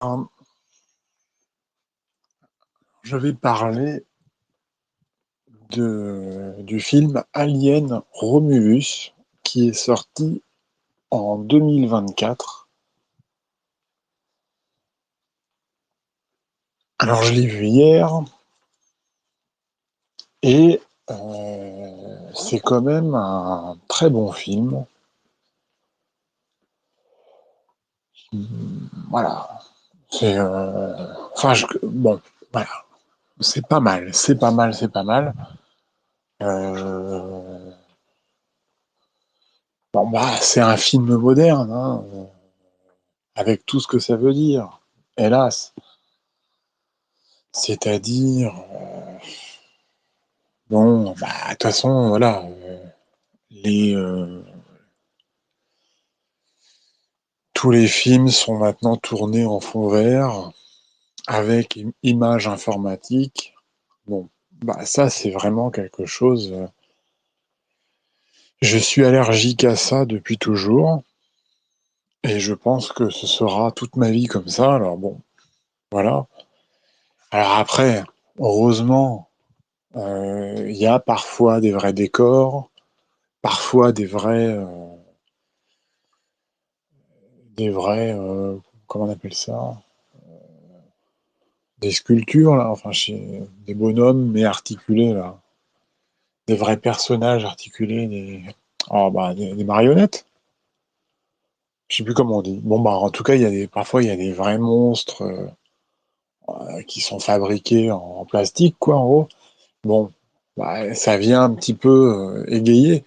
Hum, Je vais parler du film Alien Romulus qui est sorti en 2024. Alors je l'ai vu hier et c'est quand même un très bon film. Voilà. C'est enfin bon voilà. C'est pas mal, c'est pas mal, c'est pas mal. Euh, bon bah c'est un film moderne, hein, avec tout ce que ça veut dire. Hélas. C'est-à-dire, bon, bah, de toute façon, voilà, les, tous les films sont maintenant tournés en fond vert avec image informatique. Bon, bah, ça, c'est vraiment quelque chose. Je suis allergique à ça depuis toujours et je pense que ce sera toute ma vie comme ça. Alors bon, voilà. Alors après, heureusement, il y a parfois des vrais décors, parfois des vrais, comment on appelle ça? Des sculptures, là, enfin, des bonhommes, mais articulés, là. Des vrais personnages articulés, oh, bah, des marionnettes. Je sais plus comment on dit. Bon, bah, en tout cas, parfois, il y a des vrais monstres qui sont fabriqués en plastique, quoi, en gros. Bon, bah, ça vient un petit peu égayer,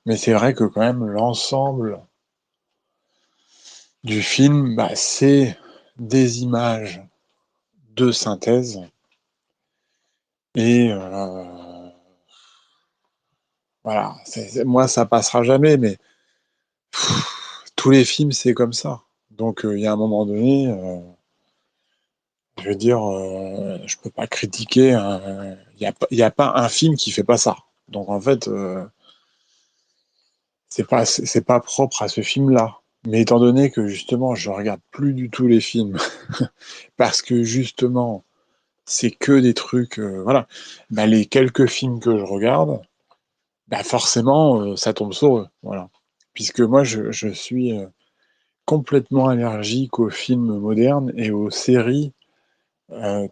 mais c'est vrai que quand même, l'ensemble du film, bah, c'est des images de synthèse et voilà, moi ça passera jamais, mais tous les films c'est comme ça. Donc il y a un moment donné, je veux dire, je peux pas critiquer. Il y a pas un film qui fait pas ça. Donc en fait, c'est pas propre à ce film-là. Mais étant donné que justement je regarde plus du tout les films parce que justement c'est que des trucs, voilà. Bah, les quelques films que je regarde, bah forcément ça tombe sur eux, voilà. Puisque moi je suis complètement allergique aux films modernes et aux séries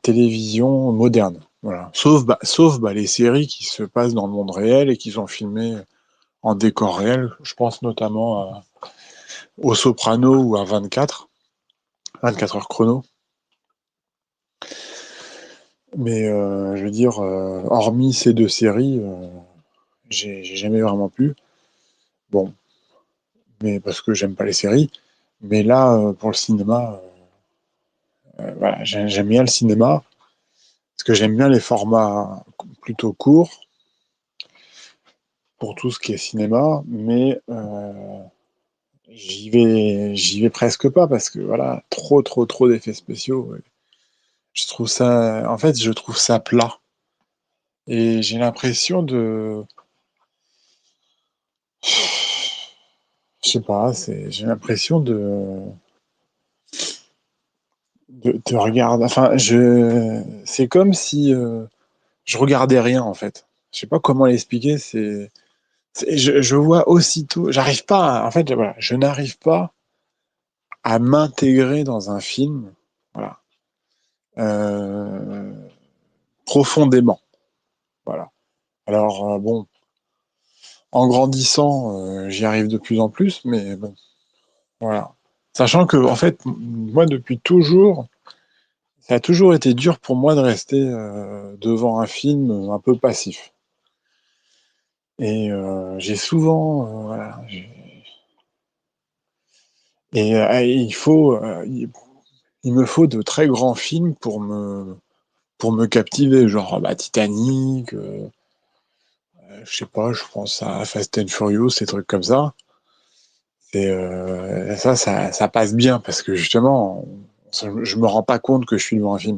télévision modernes. Voilà. Sauf bah, les séries qui se passent dans le monde réel et qui sont filmées en décor réel. Je pense notamment au Soprano ou à 24 heures chrono. Mais je veux dire, hormis ces deux séries, j'ai jamais vraiment pu. Bon, mais parce que j'aime pas les séries. Mais là, pour le cinéma, voilà, j'aime bien le cinéma parce que j'aime bien les formats plutôt courts pour tout ce qui est cinéma, mais j'y vais presque pas parce que voilà, trop d'effets spéciaux. Ouais. En fait, je trouve ça plat et j'ai l'impression je sais pas, j'ai l'impression de regarder. Enfin, c'est comme si je regardais rien en fait. Je sais pas comment l'expliquer. Je vois aussitôt, j'arrive pas, en fait, voilà, je n'arrive pas à m'intégrer dans un film, voilà, euh, profondément, voilà. Alors bon, en grandissant, j'y arrive de plus en plus, mais bon, voilà. Sachant que, en fait, moi, depuis toujours, ça a toujours été dur pour moi de rester devant un film un peu passif. Et j'ai souvent, voilà, et il me faut de très grands films pour me captiver, genre bah, Titanic, je sais pas, je pense à Fast and Furious, ces trucs comme ça. Et ça passe bien parce que justement, je me rends pas compte que je suis devant un film.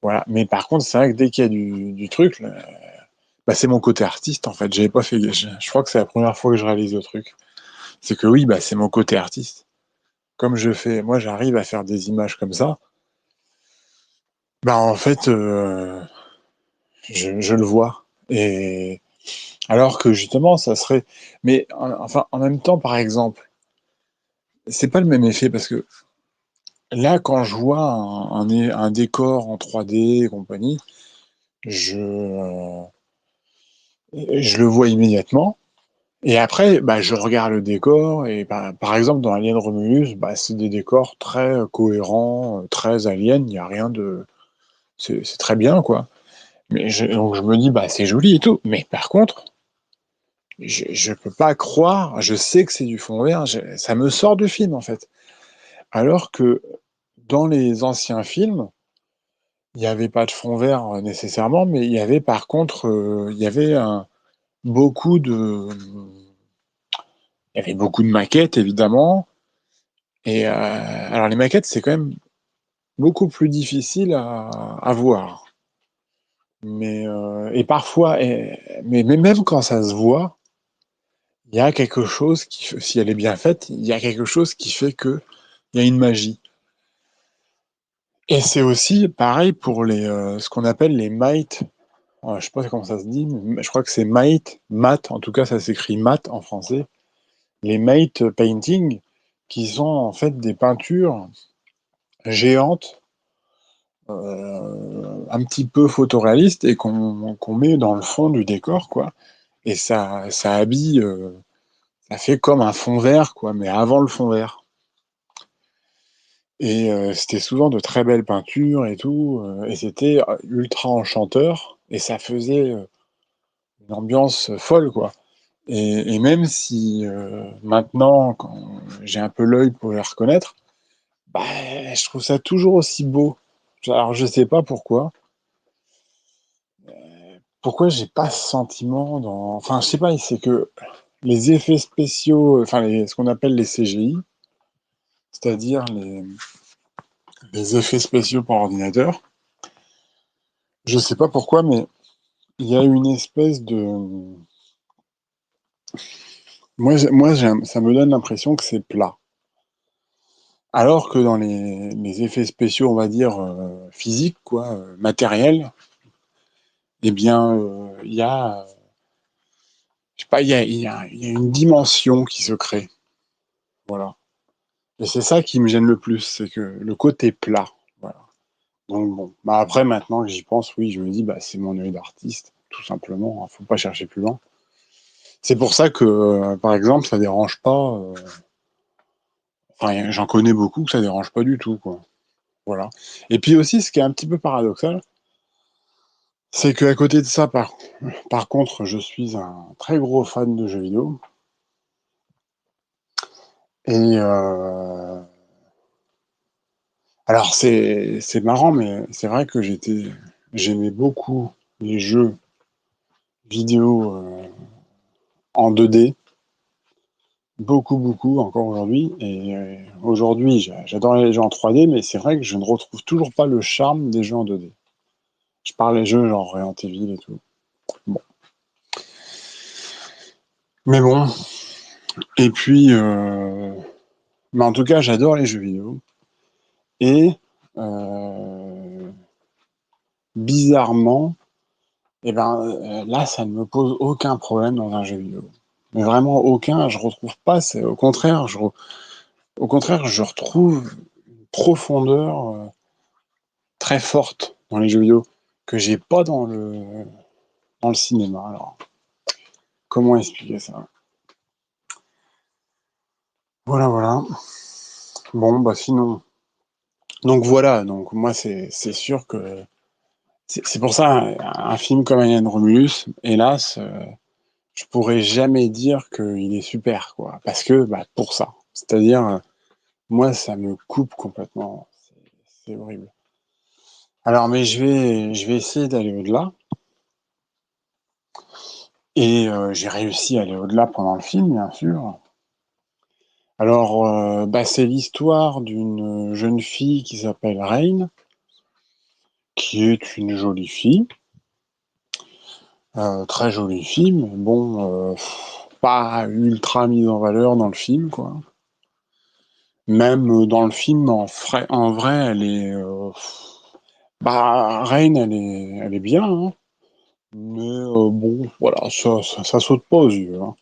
Voilà. Mais par contre, c'est vrai que dès qu'il y a du truc, là, bah, c'est mon côté artiste en fait. J'avais pas fait, je crois que c'est la première fois que je réalise le truc. C'est que oui, bah, c'est mon côté artiste. Comme je fais, moi, j'arrive à faire des images comme ça. Bah, en fait, je le vois. Et alors que justement, ça serait. Mais enfin, en même temps, par exemple, c'est pas le même effet parce que là, quand je vois un décor en 3D et compagnie, je le vois immédiatement. Et après, bah, je regarde le décor et bah, par exemple dans Alien Romulus, bah, c'est des décors très cohérents, très aliens. Il y a rien de, c'est très bien quoi. Donc je me dis bah c'est joli et tout. Mais par contre, je peux pas croire. Je sais que c'est du fond vert. Ça me sort du film en fait. Alors que dans les anciens films, il n'y avait pas de fond vert nécessairement, mais il y avait par contre, beaucoup de, il y avait beaucoup de maquettes évidemment. Et alors les maquettes, c'est quand même beaucoup plus difficile à voir. Et parfois, mais même quand ça se voit, il y a quelque chose si elle est bien faite, il y a quelque chose qui fait que il y a une magie. Et c'est aussi pareil pour ce qu'on appelle les might. Je sais pas comment ça se dit, mais je crois que c'est might, mat. En tout cas, ça s'écrit mat en français. Les might painting, qui sont en fait des peintures géantes un petit peu photoréaliste et qu'on met dans le fond du décor, quoi. Et ça habille, ça fait comme un fond vert, quoi, mais avant le fond vert. Et c'était souvent de très belles peintures et tout, et c'était ultra enchanteur, et ça faisait une ambiance folle, quoi. Et même si maintenant, quand j'ai un peu l'œil pour les reconnaître, bah, je trouve ça toujours aussi beau. Alors je sais pas pourquoi. Pourquoi j'ai pas ce sentiment dans. Enfin, je sais pas, c'est que les effets spéciaux, enfin, ce qu'on appelle les CGI, c'est-à-dire les effets spéciaux par ordinateur, je sais pas pourquoi, mais il y a une espèce de. Ça me donne l'impression que c'est plat. Alors que dans les effets spéciaux, on va dire, physiques, quoi, matériels, eh bien, je sais pas, il y a une dimension qui se crée. Voilà. Et c'est ça qui me gêne le plus, c'est que le côté plat. Voilà. Donc bon, bah après maintenant que j'y pense, oui, je me dis bah c'est mon œil d'artiste, tout simplement. Hein, faut pas chercher plus loin. C'est pour ça que, par exemple, ça dérange pas. Enfin, j'en connais beaucoup que ça dérange pas du tout, quoi. Voilà. Et puis aussi, ce qui est un petit peu paradoxal, c'est qu'à côté de ça, par contre, je suis un très gros fan de jeux vidéo. Et alors c'est marrant, mais c'est vrai que j'aimais beaucoup les jeux vidéo en 2D, beaucoup encore aujourd'hui. Et aujourd'hui, j'adore les jeux en 3D, mais c'est vrai que je ne retrouve toujours pas le charme des jeux en 2D. Je parle des jeux genre Resident Evil et tout. Bon. Mais bon, et puis, mais en tout cas, j'adore les jeux vidéo. Et euh, bizarrement, eh ben, là, ça ne me pose aucun problème dans un jeu vidéo. Mais vraiment aucun, je retrouve pas. Au contraire, je retrouve une profondeur très forte dans les jeux vidéo que j'ai pas dans le cinéma. Alors, comment expliquer ça? Voilà, voilà. Bon, bah sinon. Donc voilà, donc moi c'est sûr que c'est pour ça un film comme Alien Romulus, hélas, je pourrais jamais dire qu'il est super, quoi. Parce que bah pour ça. C'est-à-dire, moi ça me coupe complètement. C'est horrible. Alors mais je vais essayer d'aller au-delà. Et j'ai réussi à aller au-delà pendant le film, bien sûr. Alors, bah, c'est l'histoire d'une jeune fille qui s'appelle Rain, qui est une jolie fille, très jolie fille, mais bon, pas ultra mise en valeur dans le film, quoi. Même dans le film, en vrai, elle est, Bah, Reign, elle est bien, hein, mais bon, voilà, ça saute pas aux yeux, hein.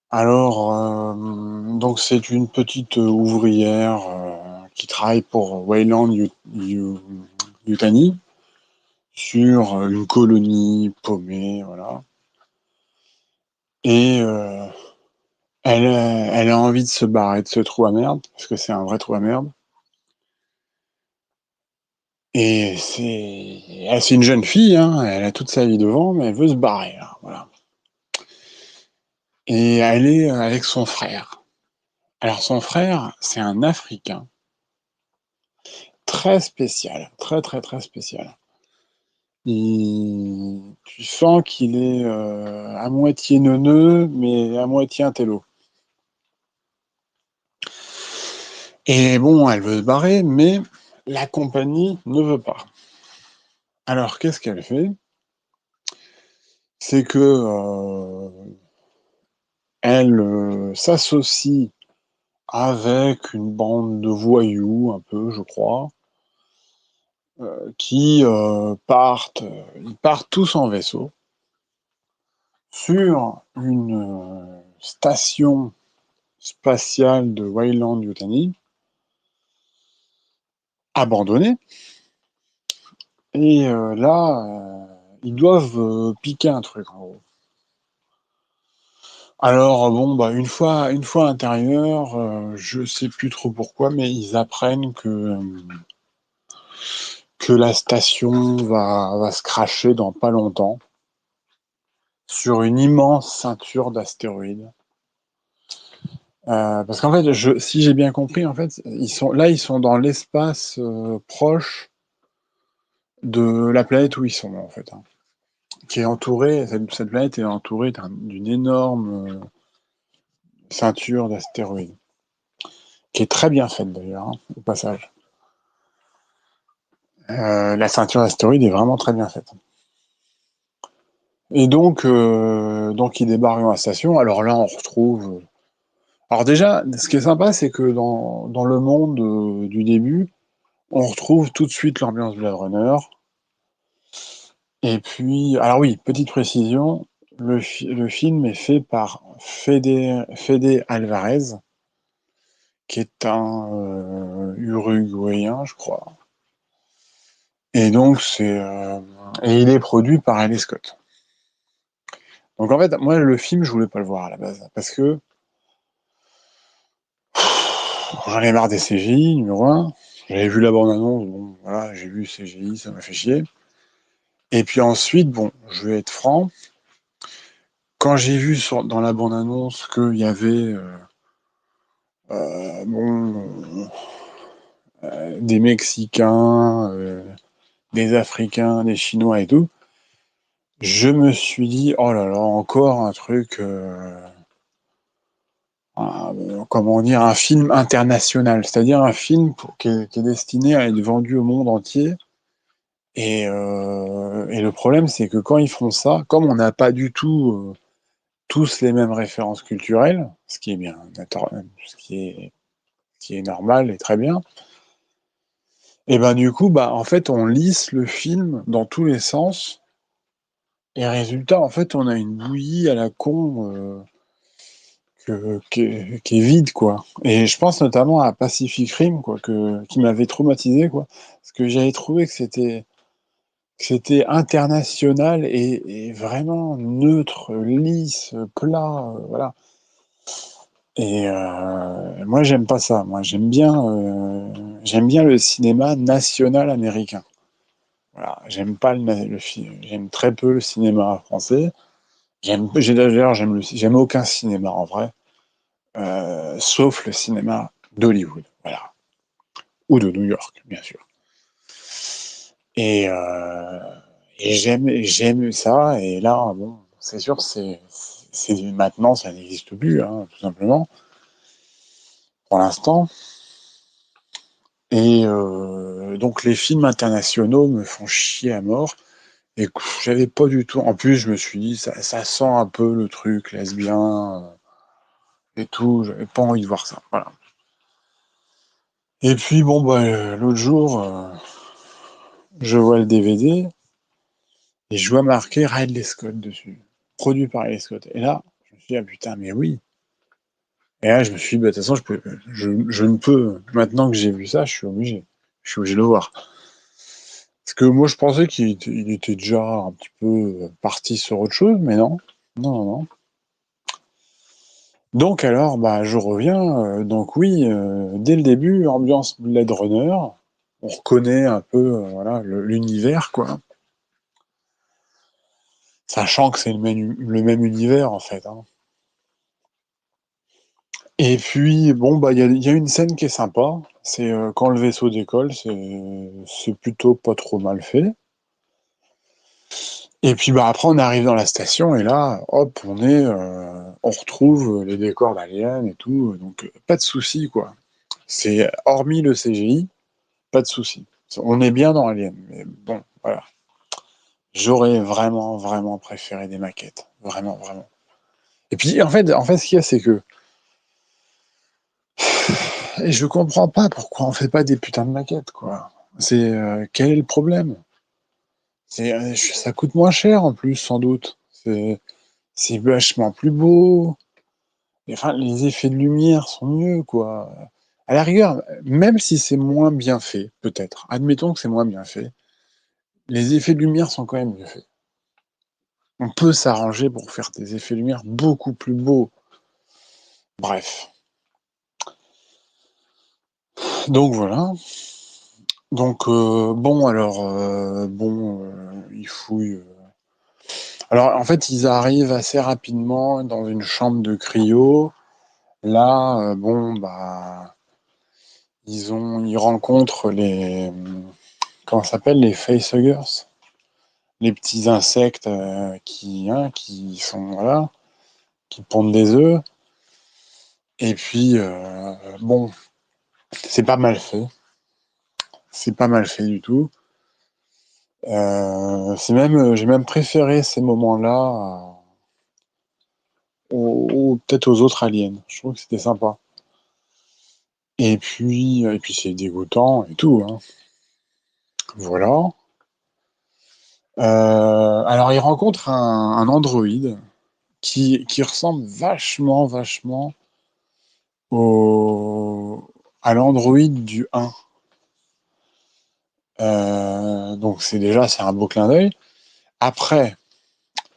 Alors, donc c'est une petite ouvrière qui travaille pour Wayland Yutani sur une colonie paumée, voilà. Et elle a envie de se barrer de ce trou à merde, parce que c'est un vrai trou à merde. Et c'est une jeune fille, hein, elle a toute sa vie devant, mais elle veut se barrer, là, voilà. Et elle est avec son frère. Alors son frère, c'est un Africain, très spécial, très très très spécial. Tu sens qu'il est à moitié neuneux, mais à moitié intello. Et bon, elle veut se barrer, mais la compagnie ne veut pas. Alors qu'est-ce qu'elle fait? C'est que elle s'associe avec une bande de voyous, un peu, je crois, qui ils partent tous en vaisseau sur une station spatiale de Weyland-Yutani, abandonnée, et là, ils doivent piquer un truc, en gros. Alors, bon, bah, une fois à l'intérieur, je sais plus trop pourquoi, mais ils apprennent que la station va se crasher dans pas longtemps sur une immense ceinture d'astéroïdes. Parce qu'en fait, si j'ai bien compris, en fait, ils sont dans l'espace proche de la planète où ils sont, en fait, hein, qui est entourée, cette planète est entourée d'une énorme ceinture d'astéroïdes, qui est très bien faite d'ailleurs, hein, au passage. La ceinture d'astéroïdes est vraiment très bien faite. Et donc il débarque dans la station. Alors là, on retrouve. Alors déjà, ce qui est sympa, c'est que dans le monde du début, on retrouve tout de suite l'ambiance Blade Runner. Et puis, alors oui, petite précision, le film est fait par Fede Alvarez, qui est un Uruguayen, je crois. Et donc et il est produit par Ridley Scott. Donc en fait, moi le film, je voulais pas le voir à la base parce que j'en ai marre des CGI, numéro un. J'avais vu la bande-annonce, bon voilà, j'ai vu CGI, ça m'a fait chier. Et puis ensuite, bon, je vais être franc, quand j'ai vu dans la bande-annonce qu'il y avait bon, des Mexicains, des Africains, des Chinois et tout, je me suis dit, oh là là, encore un truc, comment dire, un film international, c'est-à-dire un film qui est destiné à être vendu au monde entier. Et le problème, c'est que quand ils font ça, comme on n'a pas du tout tous les mêmes références culturelles, ce qui est bien, ce qui est normal et très bien, et ben du coup, bah en fait, on lisse le film dans tous les sens, et résultat, en fait, on a une bouillie à la con qui est vide, quoi. Et je pense notamment à Pacific Rim, quoi, qui m'avait traumatisé, quoi, parce que j'avais trouvé que c'était international et vraiment neutre, lisse, plat, voilà. Et moi, j'aime pas ça. Moi, j'aime bien le cinéma national américain. Voilà, j'aime pas le film, j'aime très peu le cinéma français. D'ailleurs, j'aime aucun cinéma en vrai, sauf le cinéma d'Hollywood, voilà, ou de New York, bien sûr. Et, euh, et j'aime ça. Et là, bon, c'est sûr, maintenant, ça n'existe plus, hein, tout simplement, pour l'instant. Et donc les films internationaux me font chier à mort. Et j'avais pas du tout. En plus, je me suis dit, ça sent un peu le truc lesbien et tout. J'avais pas envie de voir ça. Voilà. Et puis bon, bah, l'autre jour, je vois le DVD, et je vois marqué Ridley Scott dessus. Produit par Ridley Scott. Et là, je me suis dit, ah putain, mais oui. Et là, je me suis dit, bah, de toute façon, je ne peux, maintenant que j'ai vu ça, je suis obligé. Je suis obligé de le voir. Parce que moi, je pensais il était déjà un petit peu parti sur autre chose, mais non. Non, non, non. Donc alors, bah, je reviens. Donc oui, dès le début, ambiance Blade Runner. On reconnaît un peu, voilà, l'univers, quoi. Sachant que c'est le même univers, en fait, hein. Et puis, bon, bah, il y a une scène qui est sympa. C'est quand le vaisseau décolle, c'est plutôt pas trop mal fait. Et puis, bah, après, on arrive dans la station, et là, hop, on retrouve les décors d'Alien et tout. Donc, pas de souci, quoi. C'est, hormis le CGI, pas de souci. On est bien dans Alien, mais bon, voilà. J'aurais vraiment, vraiment préféré des maquettes. Vraiment, vraiment. Et puis, en fait, ce qu'il y a, c'est que et je comprends pas pourquoi on fait pas des putains de maquettes, quoi. Quel est le problème? Ça coûte moins cher en plus, sans doute. C'est vachement plus beau. Enfin, les effets de lumière sont mieux, quoi. À la rigueur, même si c'est moins bien fait, peut-être. Admettons que c'est moins bien fait. Les effets de lumière sont quand même mieux faits. On peut s'arranger pour faire des effets de lumière beaucoup plus beaux. Bref. Donc voilà. Donc bon, alors bon, ils fouillent. Alors en fait, ils arrivent assez rapidement dans une chambre de cryo. Là, bon, bah, ils rencontrent comment ça s'appelle, les facehuggers, les petits insectes qui sont voilà, qui pondent des œufs. Et puis bon, c'est pas mal fait. C'est pas mal fait du tout. J'ai même préféré ces moments-là peut-être aux autres aliens. Je trouve que c'était sympa. Et puis c'est dégoûtant et tout, hein. Voilà. Alors il rencontre un androïde qui ressemble vachement, vachement au, à l'androïde du 1. Donc c'est un beau clin d'œil. Après,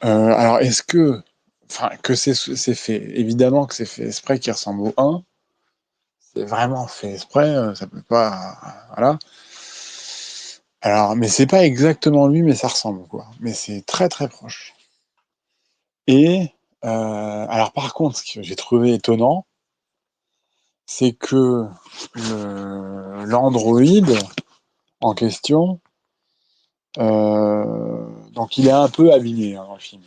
alors est-ce que, enfin, que c'est fait, évidemment que c'est fait exprès qu'il ressemble au 1, c'est vraiment fait exprès, ça peut pas, voilà. Alors, mais c'est pas exactement lui, mais ça ressemble, quoi. Mais c'est très très proche. Et alors par contre, ce que j'ai trouvé étonnant, c'est que l'androïde en question, donc il est un peu abîmé hein, dans le film,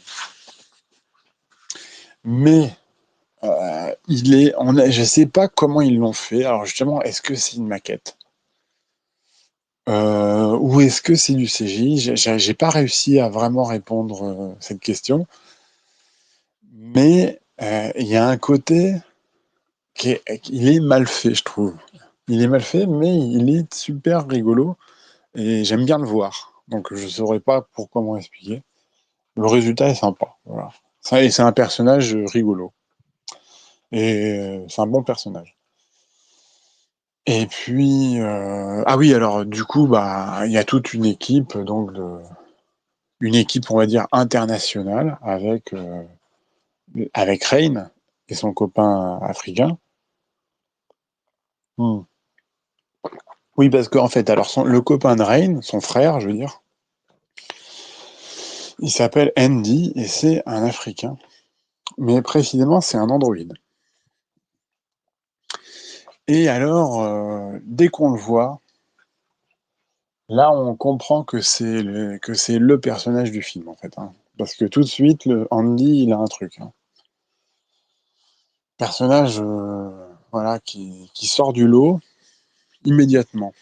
mais je sais pas comment ils l'ont fait. Alors justement, est-ce que c'est une maquette ou est-ce que c'est du CGI? J'ai pas réussi à vraiment répondre cette question, mais il y a un côté il est mal fait, je trouve. Il est mal fait, mais il est super rigolo et j'aime bien le voir. Donc je saurais pas pour comment expliquer. Le résultat est sympa, voilà. Et c'est un personnage rigolo. Et c'est un bon personnage. Et puis ah oui, alors du coup, bah il y a toute une équipe, une équipe, on va dire, internationale avec Rain et son copain africain. Hmm. Oui, parce qu'en fait, alors le copain de Rain, son frère, je veux dire, il s'appelle Andy et c'est un Africain. Mais précisément, c'est un androïde. Et alors, dès qu'on le voit, là, on comprend que c'est le personnage du film, en fait, hein. Parce que tout de suite, Andy, il a un truc, hein. Personnage, voilà, qui sort du lot immédiatement.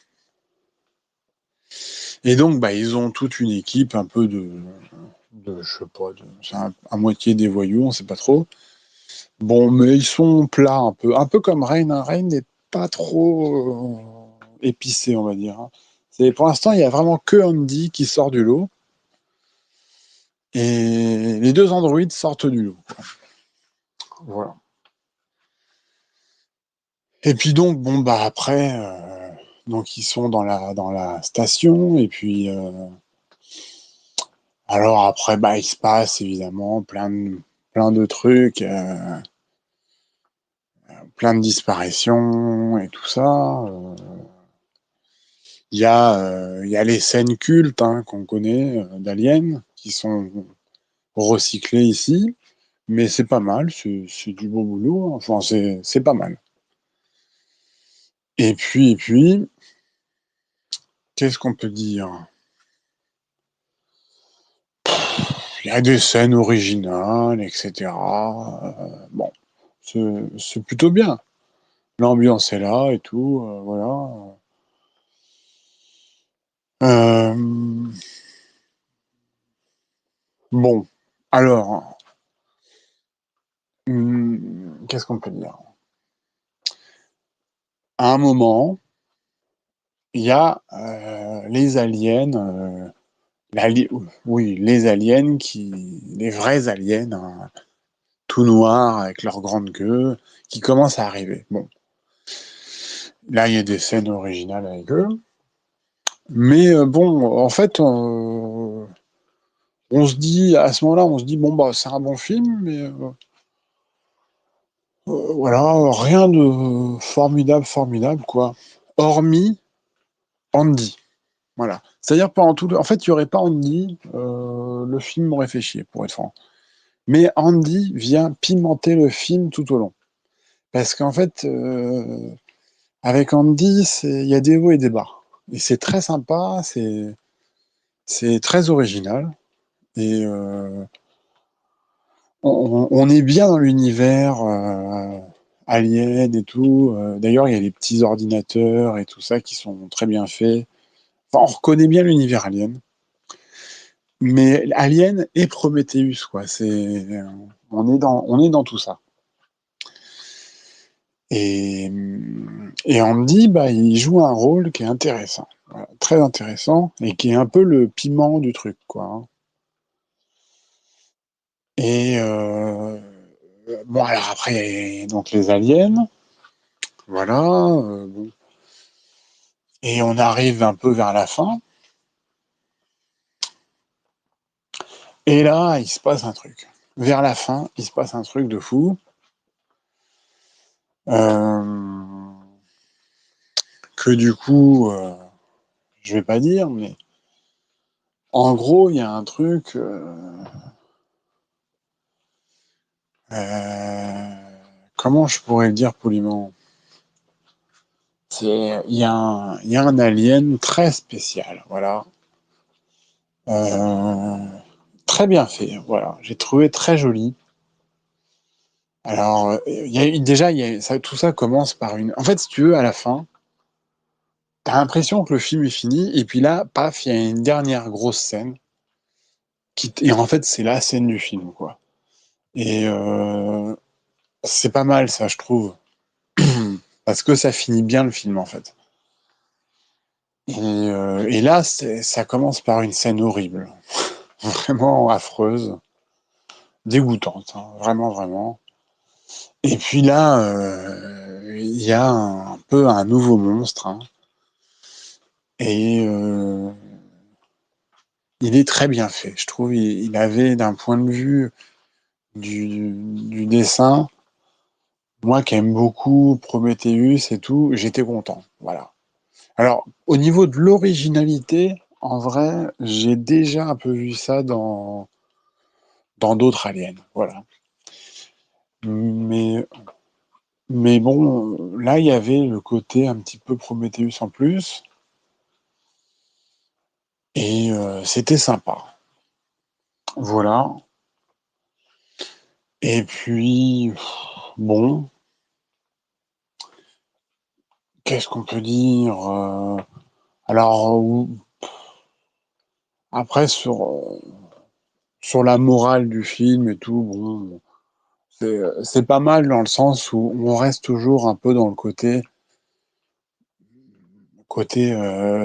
Et donc, bah, ils ont toute une équipe un peu je sais pas, c'est à moitié des voyous, on sait pas trop. Bon, mais ils sont plats un peu comme Rain, hein. Rain n'est pas trop épicé, on va dire, hein. Pour l'instant, il y a vraiment que Andy qui sort du lot. Et les deux androïdes sortent du lot. Voilà. Et puis donc, bon, bah après, donc ils sont dans la station, et puis alors après, bah il se passe évidemment plein de trucs, plein de disparitions et tout ça. Il y a les scènes cultes hein, qu'on connaît d'Alien, qui sont recyclées ici, mais c'est pas mal, c'est du beau boulot, enfin c'est pas mal. Et puis, qu'est-ce qu'on peut dire? Il y a des scènes originales, etc. Bon, c'est plutôt bien. L'ambiance est là et tout, voilà. Euh, bon, alors, qu'est-ce qu'on peut dire? À un moment, il y a les aliens, oui, les aliens les vrais aliens, hein, tout noirs avec leur grande queue, qui commencent à arriver. Bon, là, il y a des scènes originales avec eux. Mais bon, en fait, on se dit, à ce moment-là, on se dit, bon, bah, c'est un bon film, mais voilà, rien de formidable, quoi. Hormis Andy. Voilà. C'est-à-dire, en fait, il n'y aurait pas Andy, le film m'aurait fait chier, pour être franc. Mais Andy vient pimenter le film tout au long. Parce qu'en fait, avec Andy, il y a des hauts et des bas. Et c'est très sympa, c'est très original. Et on est bien dans l'univers Alien et tout. D'ailleurs, il y a les petits ordinateurs et tout ça qui sont très bien faits. Enfin, on reconnaît bien l'univers Alien. Mais Alien et Prometheus, quoi. On est dans tout ça. Et, et Andy, bah, il joue un rôle qui est intéressant. Voilà, très intéressant et qui est un peu le piment du truc, quoi, hein. Et bon, alors après, il y a donc les aliens, voilà. Bon. Et on arrive un peu vers la fin. Et là, il se passe un truc. Vers la fin, il se passe un truc de fou. Euh, que du coup, je vais pas dire, mais en gros, il y a un truc. Comment je pourrais le dire poliment? Il y a un alien très spécial, voilà. Euh, très bien fait, voilà. J'ai trouvé très joli. Alors, déjà, tout ça commence par une. En fait, si tu veux, à la fin, t'as l'impression que le film est fini, et puis là, paf, il y a une dernière grosse scène, et en fait, c'est la scène du film, quoi. Et c'est pas mal, ça, je trouve, parce que ça finit bien le film, en fait. Et là, ça commence par une scène horrible, vraiment affreuse, dégoûtante, hein, vraiment, vraiment. Et puis là, il y a un peu un nouveau monstre, hein, et il est très bien fait. Je trouve il avait, d'un point de vue du dessin, moi qui aime beaucoup Prometheus et tout, j'étais content. Voilà. Alors, au niveau de l'originalité, en vrai, j'ai déjà un peu vu ça dans d'autres aliens. Voilà. Mais, mais bon, là, il y avait le côté un petit peu Prometheus en plus, et c'était sympa. Voilà. Et puis, bon, qu'est-ce qu'on peut dire alors, après, sur la morale du film et tout, bon, c'est pas mal dans le sens où on reste toujours un peu dans le côté côté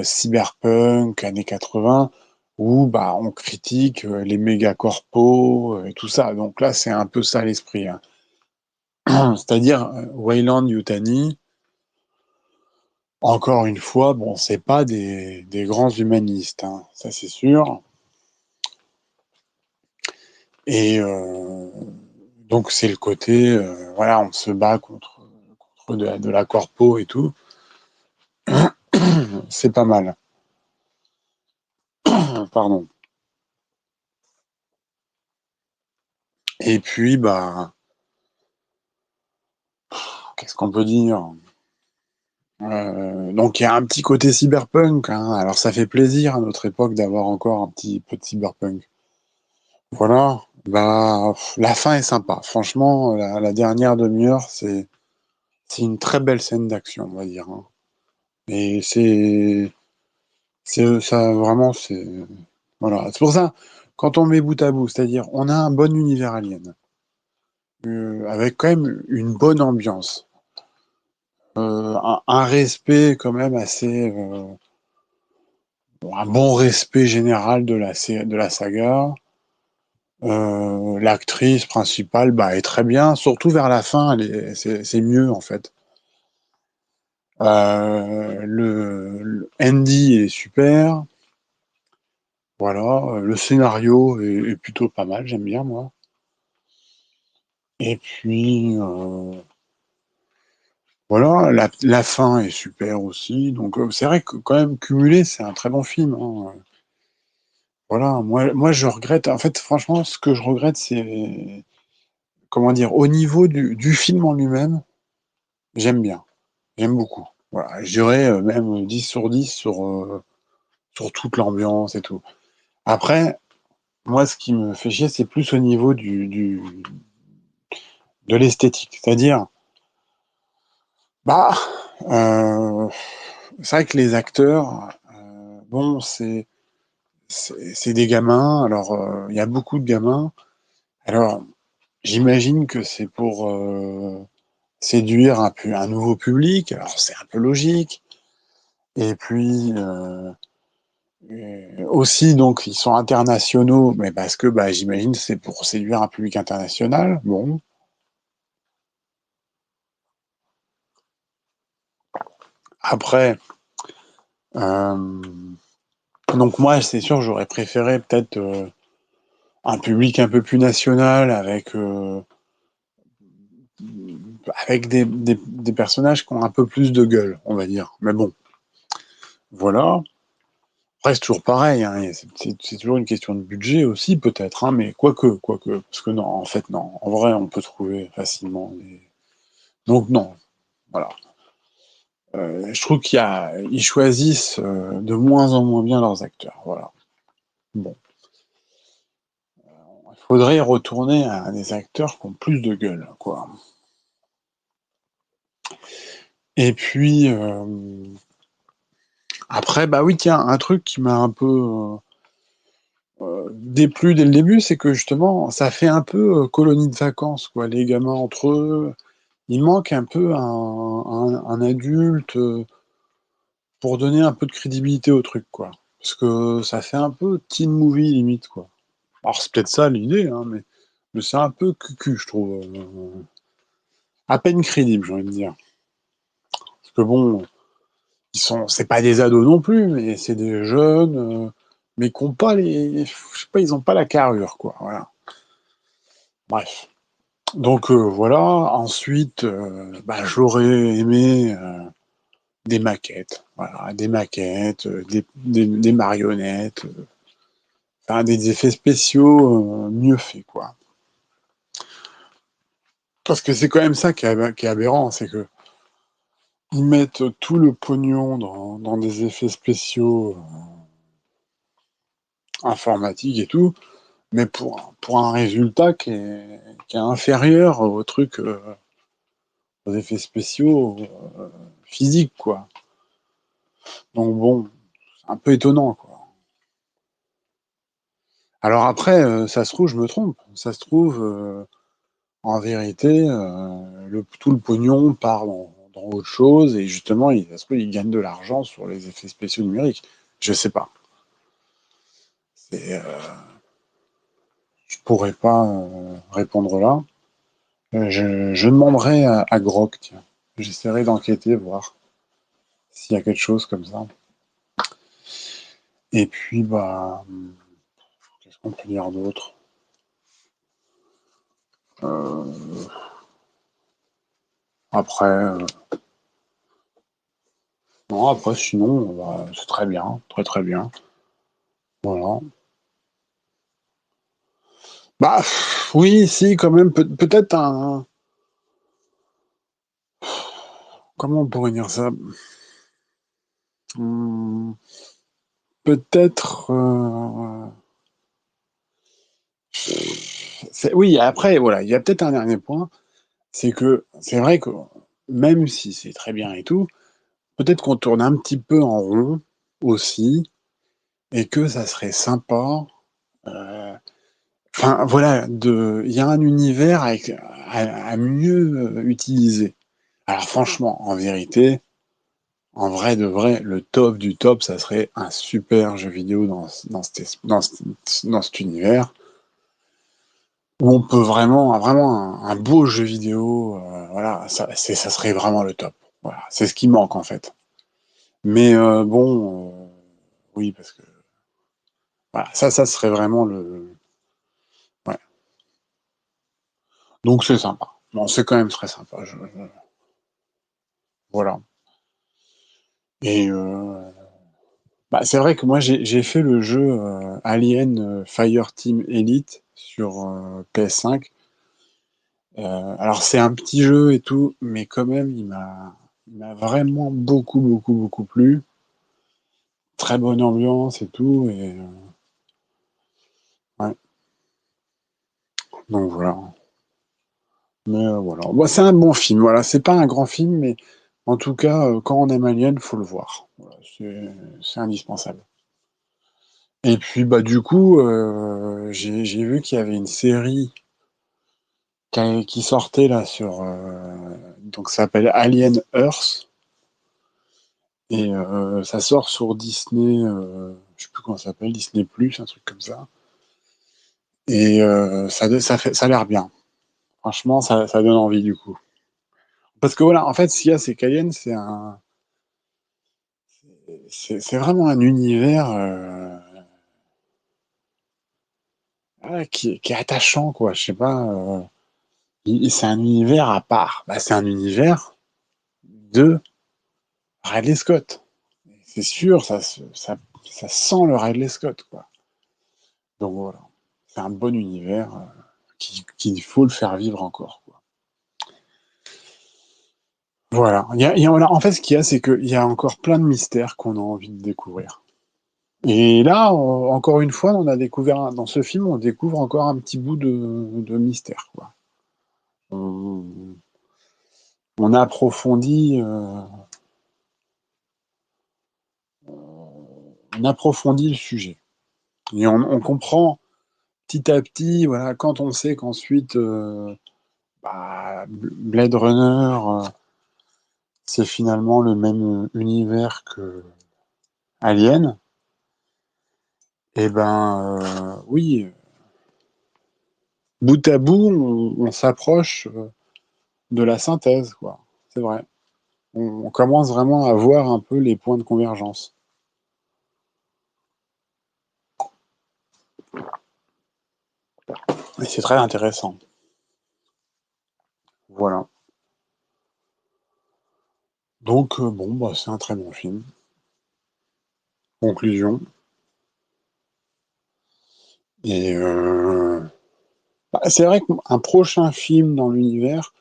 cyberpunk, années 80, où bah, on critique les méga corpos et tout ça. Donc là, c'est un peu ça l'esprit, hein. C'est-à-dire, Wayland Yutani, encore une fois, bon, c'est pas des grands humanistes, hein, ça c'est sûr. Et donc c'est le côté, voilà, on se bat contre de la corpo et tout. C'est pas mal. Pardon. Et puis, bah, qu'est-ce qu'on peut dire? Donc il y a un petit côté cyberpunk, hein. Alors ça fait plaisir à notre époque d'avoir encore un petit peu de cyberpunk. Voilà. Bah, la fin est sympa. Franchement, la dernière demi-heure, c'est une très belle scène d'action, on va dire, hein. Et c'est ça vraiment, c'est voilà. C'est pour ça, quand on met bout à bout, c'est-à-dire on a un bon univers alien, avec quand même une bonne ambiance, un respect quand même assez, bon, un bon respect général de la saga. L'actrice principale bah, est très bien, surtout vers la fin, c'est mieux en fait. Le Andy est super, voilà. Le scénario est plutôt pas mal, j'aime bien moi. Et puis voilà, la fin est super aussi. Donc c'est vrai que quand même cumulé, c'est un très bon film, hein. Voilà, moi je regrette. En fait, franchement, ce que je regrette, c'est comment dire, au niveau du film en lui-même, j'aime bien. J'aime beaucoup. Voilà, je dirais même 10 sur 10 sur toute l'ambiance et tout. Après, moi, ce qui me fait chier, c'est plus au niveau de l'esthétique. C'est-à-dire, bah, euh, c'est vrai que les acteurs, bon, c'est des gamins. Alors, il y a beaucoup de gamins. Alors, j'imagine que c'est pour séduire un peu un nouveau public. Alors, c'est un peu logique. Et puis, aussi, donc, ils sont internationaux, mais parce que, bah, j'imagine, c'est pour séduire un public international. Bon, après, euh, donc moi, c'est sûr, j'aurais préféré peut-être un public un peu plus national, avec des personnages qui ont un peu plus de gueule, on va dire. Mais bon, voilà. Après, c'est toujours pareil, hein, c'est toujours une question de budget aussi, peut-être, hein, mais quoique, parce que non, en fait, non. En vrai, on peut trouver facilement. Donc non, voilà. Je trouve ils choisissent de moins en moins bien leurs acteurs. Voilà. Bon, il faudrait retourner à des acteurs qui ont plus de gueule, quoi. Et puis après, bah oui, tiens, un truc qui m'a un peu déplu dès le début, c'est que justement, ça fait un peu colonie de vacances, quoi. Les gamins entre eux, il manque un peu un adulte pour donner un peu de crédibilité au truc, quoi. Parce que ça fait un peu teen movie limite, quoi. Alors c'est peut-être ça l'idée, hein, mais c'est un peu cucu, je trouve. À peine crédible, j'ai envie de dire. Parce que bon, c'est pas des ados non plus, mais c'est des jeunes, mais qui ont pas je sais pas, ils ont pas la carrure, quoi. Voilà. Bref. Donc voilà. Ensuite, bah, j'aurais aimé des maquettes, voilà, des maquettes, des marionnettes, enfin, des effets spéciaux mieux faits, quoi. Parce que c'est quand même ça qui est aberrant, c'est que ils mettent tout le pognon dans des effets spéciaux informatiques et tout, mais pour un résultat qui est inférieur aux trucs, aux effets spéciaux physiques, quoi. Donc bon, c'est un peu étonnant, quoi. Alors après, ça se trouve, je me trompe. Ça se trouve, en vérité, tout le pognon part dans dans autre chose et justement, ça se peut, ils gagnent de l'argent sur les effets spéciaux numériques. Je sais pas. Je pourrais pas répondre là. Je demanderai à Grok, tiens. J'essaierai d'enquêter, voir s'il y a quelque chose comme ça. Et puis, bah, qu'est-ce qu'on peut dire d'autre? Euh, après, non, après, sinon, bah, c'est très bien, très très bien. Voilà. Bah, oui, si, quand même, peut-être un. Comment on pourrait dire ça? Hum, peut-être. Oui, après, voilà, il y a peut-être un dernier point, c'est que c'est vrai que même si c'est très bien et tout, peut-être qu'on tourne un petit peu en rond aussi, et que ça serait sympa. euh, Enfin, voilà, il y a un univers à mieux utiliser. Alors franchement, en vérité, en vrai de vrai, le top du top, ça serait un super jeu vidéo dans cet univers où on peut vraiment un beau jeu vidéo, voilà, ça serait vraiment le top. Voilà, c'est ce qui manque en fait. Mais bon, oui, parce que voilà, ça serait vraiment le. Ouais. Donc c'est sympa. Bon, c'est quand même très sympa. Voilà. Et bah, c'est vrai que moi j'ai fait le jeu Alien Fireteam Elite sur PS5. Alors c'est un petit jeu et tout, mais quand même il m'a vraiment beaucoup plu. Très bonne ambiance et tout, et ouais, donc voilà. Mais voilà. Bon, c'est un bon film, voilà. C'est pas un grand film, mais en tout cas, quand on aime Alien, faut le voir. Voilà, c'est indispensable. Et puis bah du coup, j'ai vu qu'il y avait une série qui sortait là sur donc ça s'appelle Alien Earth et ça sort sur Disney, je sais plus comment ça s'appelle, Disney Plus, un truc comme ça. Et ça a l'air bien. Franchement, ça donne envie du coup. Parce que voilà, en fait, ce qu'il y a, c'est qu'Alien, c'est vraiment un univers voilà, qui est attachant, quoi. Je sais pas. C'est un univers à part. Bah, c'est un univers de Ridley Scott. C'est sûr, ça sent le Ridley Scott, quoi. Donc voilà, c'est un bon univers qu'il faut le faire vivre encore, quoi. Voilà. Voilà. En fait, ce qu'il y a, c'est qu'il y a encore plein de mystères qu'on a envie de découvrir. Et là, encore une fois, on a découvert dans ce film, on découvre encore un petit bout de mystère, quoi. On, on approfondit le sujet. Et on comprend petit à petit, voilà, quand on sait qu'ensuite, bah, Blade Runner, c'est finalement le même univers que Alien, et ben oui, bout à bout, on s'approche de la synthèse, quoi. C'est vrai. On commence vraiment à voir un peu les points de convergence. Et c'est très intéressant. Voilà. Donc, bon, bah, c'est un très bon film. Conclusion. Et bah, c'est vrai qu'un prochain film dans l'univers,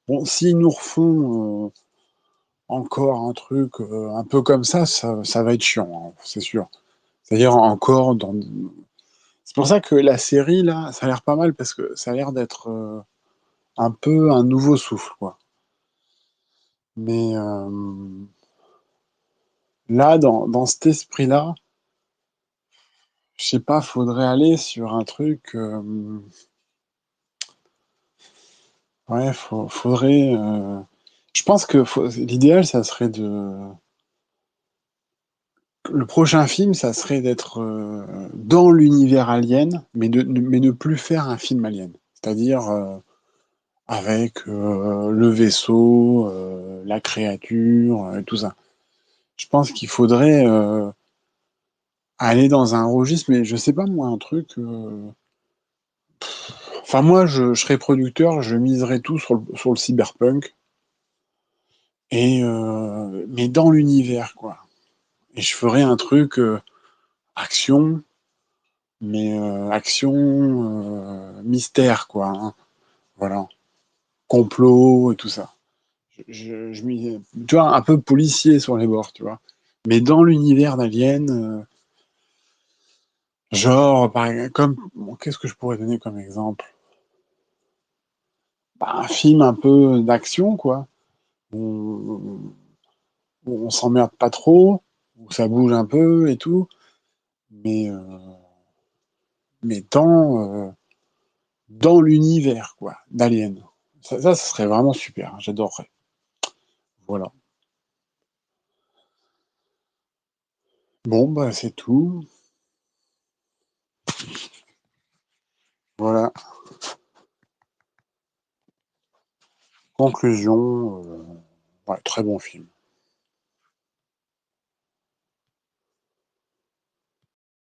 bon, s'ils nous refont encore un truc un peu comme ça va être chiant, hein, c'est sûr. C'est-à-dire encore dans. C'est pour ça que la série, là, ça a l'air pas mal parce que ça a l'air d'être un peu un nouveau souffle, quoi. Mais là, dans cet esprit-là, je sais pas, faudrait aller sur un truc. Ouais, faudrait. Je pense que l'idéal, ça serait de. Le prochain film, ça serait d'être dans l'univers Alien, mais ne plus faire un film Alien. C'est-à-dire avec le vaisseau, la créature, tout ça. Je pense qu'il faudrait aller dans un registre, mais je sais pas moi, un truc. Enfin, moi, je serais producteur, je miserais tout sur le cyberpunk, mais dans l'univers, quoi. Et je ferais un truc action, mais action mystère, quoi, hein. Voilà. Complot et tout ça. Tu vois, un peu policier sur les bords, tu vois. Mais dans l'univers d'Alien, genre, bon, qu'est-ce que je pourrais donner comme exemple? Bah, un film un peu d'action, quoi. Où, où on s'emmerde pas trop, où ça bouge un peu et tout, mais, euh, mais dans l'univers, quoi, d'Alien. Ça serait vraiment super, hein, j'adorerais. Voilà. Bon, bah, c'est tout. Voilà. Conclusion, ouais, très bon film.